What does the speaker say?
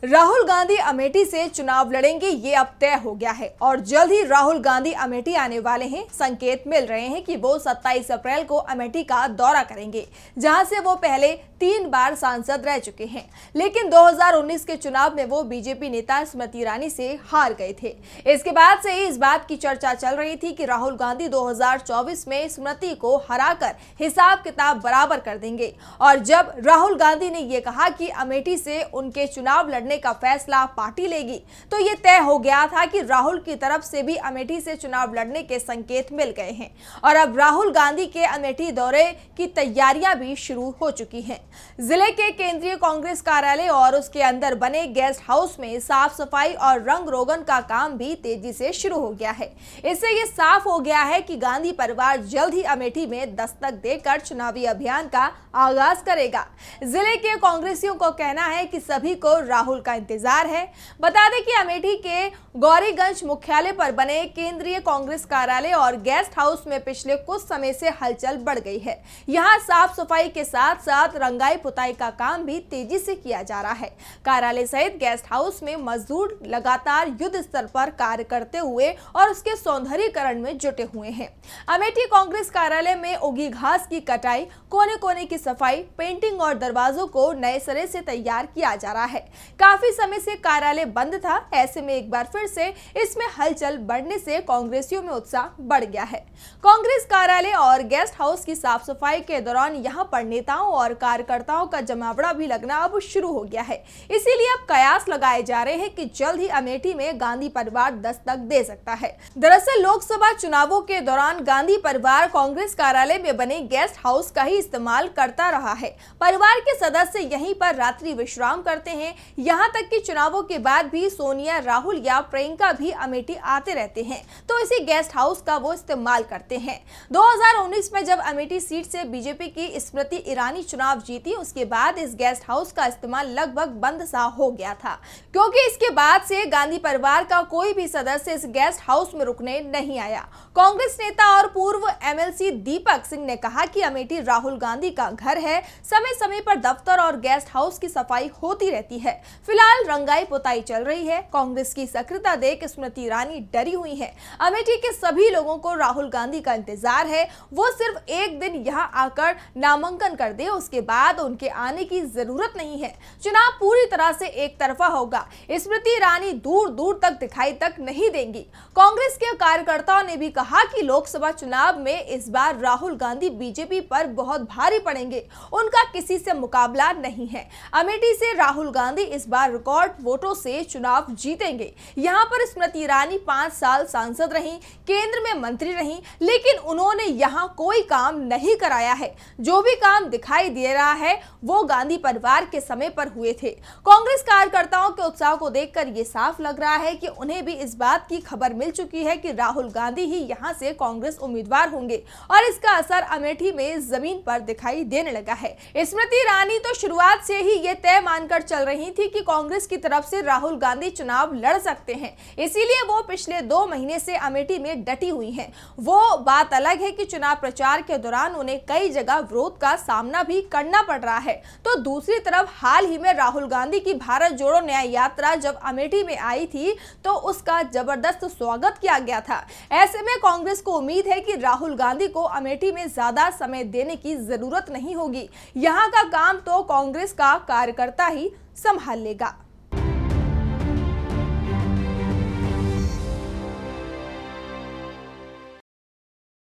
राहुल गांधी अमेठी से चुनाव लड़ेंगे, ये अब तय हो गया है और जल्द ही राहुल गांधी अमेठी आने वाले हैं। संकेत मिल रहे हैं कि वो 27 अप्रैल को अमेठी का दौरा करेंगे, जहां से वो पहले 3 बार सांसद रह चुके हैं। लेकिन 2019 के चुनाव में वो बीजेपी नेता स्मृति ईरानी से हार गए थे। इसके बाद से ही इस बात की चर्चा चल रही थी कि राहुल गांधी 2024 में स्मृति को हराकर हिसाब किताब बराबर कर देंगे। और जब राहुल गांधी ने यह कहा कि अमेठी से उनके चुनाव लड़ने का फैसला पार्टी लेगी, तो ये तय हो गया था कि राहुल की तरफ से भी अमेठी से चुनाव लड़ने के संकेत मिल गए हैं। और अब राहुल गांधी के अमेठी दौरे की तैयारियां भी शुरू हो चुकी हैं। जिले के केंद्रीय कांग्रेस कार्यालय और उसके अंदर बने गेस्ट हाउस में साफ सफाई और रंग रोगन का काम भी तेजी से शुरू हो गया है। इससे ये साफ हो गया है कि गांधी परिवार जल्द ही अमेठी में दस्तक देकर चुनावी अभियान का आगाज करेगा। जिले के कांग्रेसियों को कहना है कि सभी को राहुल का इंतजार है। बता दें कि अमेठी के गौरीगंज मुख्यालय पर बने केंद्रीय कांग्रेस कार्यालय और गेस्ट हाउस में पिछले कुछ समय से हलचल बढ़ गई है। यहां साफ सफाई के साथ साथ रंगाई पुताई का काम भी तेजी से किया जा रहा है। कार्यालय सहित गेस्ट हाउस में मजदूर लगातार युद्ध स्तर पर कार्य करते हुए और उसके सौंदर्यीकरण में जुटे हुए हैं। अमेठी कांग्रेस कार्यालय में उगी घास की कटाई, कोने कोने की सफाई, पेंटिंग और दरवाजों को नए सिरे से तैयार किया जा रहा है। काफी समय से कार्यालय बंद था, ऐसे में एक बार फिर से इसमें हलचल बढ़ने से कांग्रेसियों में उत्साह बढ़ गया है। कांग्रेस कार्यालय और गेस्ट हाउस की साफ सफाई के दौरान यहां पर नेताओं और कार्यकर्ताओं का जमावड़ा भी लगना अब शुरू हो गया है। इसीलिए अब कयास लगाए जा रहे हैं कि जल्द ही अमेठी में गांधी परिवार दस्तक दे सकता है। दरअसल लोकसभा चुनावों के दौरान गांधी परिवार कांग्रेस कार्यालय में बने गेस्ट हाउस का ही इस्तेमाल करता रहा है। परिवार के सदस्य यहीं पर रात्रि विश्राम करते हैं। यहाँ तक कि चुनावों के बाद भी सोनिया, राहुल या प्रियंका भी अमेठी आते रहते हैं, तो इसी गेस्ट हाउस का वो इस्तेमाल करते हैं। 2019 में जब अमेठी सीट से बीजेपी की स्मृति ईरानी चुनाव जीती, उसके बाद इस गेस्ट हाउस का इस्तेमाल लगभग बंद सा हो गया था, क्योंकि इसके बाद से गांधी परिवार का कोई भी सदस्य इस गेस्ट हाउस में रुकने नहीं आया। कांग्रेस नेता और पूर्व एमएलसी दीपक सिंह ने कहा कि अमेठी राहुल गांधी का घर है, समय समय पर दफ्तर और गेस्ट हाउस की सफाई होती रहती है। फिलहाल रंगाई पुताई चल रही है। कांग्रेस की सक्रियता देख स्मृति ईरानी डरी हुई है। अमेठी के सभी लोगों को राहुल गांधी का इंतजार है। वो सिर्फ एक दिन यहां आकर नामांकन कर दे, उसके बाद उनके आने की जरूरत नहीं है। चुनाव पूरी तरह से एक तरफा होगा। स्मृति ईरानी दूर दूर तक दिखाई तक नहीं देंगी। कांग्रेस के कार्यकर्ताओं ने भी कहा कि लोकसभा चुनाव में इस बार राहुल गांधी बीजेपी पर बहुत भारी पड़ेंगे, उनका किसी से मुकाबला नहीं है। अमेठी से राहुल गांधी इस बार रिकॉर्ड वोटों से चुनाव जीतेंगे। यहां पर स्मृति ईरानी 5 साल सांसद रहीं, केंद्र में मंत्री रहीं, लेकिन उन्होंने यहां कोई काम नहीं कराया है। जो भी काम दिखाई दे रहा है वो गांधी परिवार के समय पर हुए थे। कांग्रेस कार्यकर्ताओं के उत्साह को देखकर ये साफ लग रहा है कि उन्हें भी इस बात की खबर मिल चुकी है कि राहुल गांधी ही यहां से कांग्रेस उम्मीदवार होंगे और इसका असर अमेठी में जमीन पर दिखाई देने लगा है। स्मृति ईरानी तो शुरुआत से ही ये तय मानकर चल रही थी कि कांग्रेस की तरफ से राहुल गांधी चुनाव लड़ सकते हैं, इसीलिए वो पिछले 2 महीने से अमेठी में डटी हुई हैं। वो बात अलग है कि चुनाव प्रचार के दौरान उन्हें कई जगह विरोध का सामना भी करना पड़ रहा है। तो दूसरी तरफ हाल ही में राहुल गांधी की भारत जोड़ो न्याय यात्रा जब अमेठी में आई थी, तो उसका जबरदस्त स्वागत किया गया था। ऐसे में कांग्रेस को उम्मीद है कि राहुल गांधी को अमेठी में ज्यादा समय देने की जरूरत नहीं होगी। यहाँ का काम तो कांग्रेस का कार्यकर्ता ही संभाल लेगा।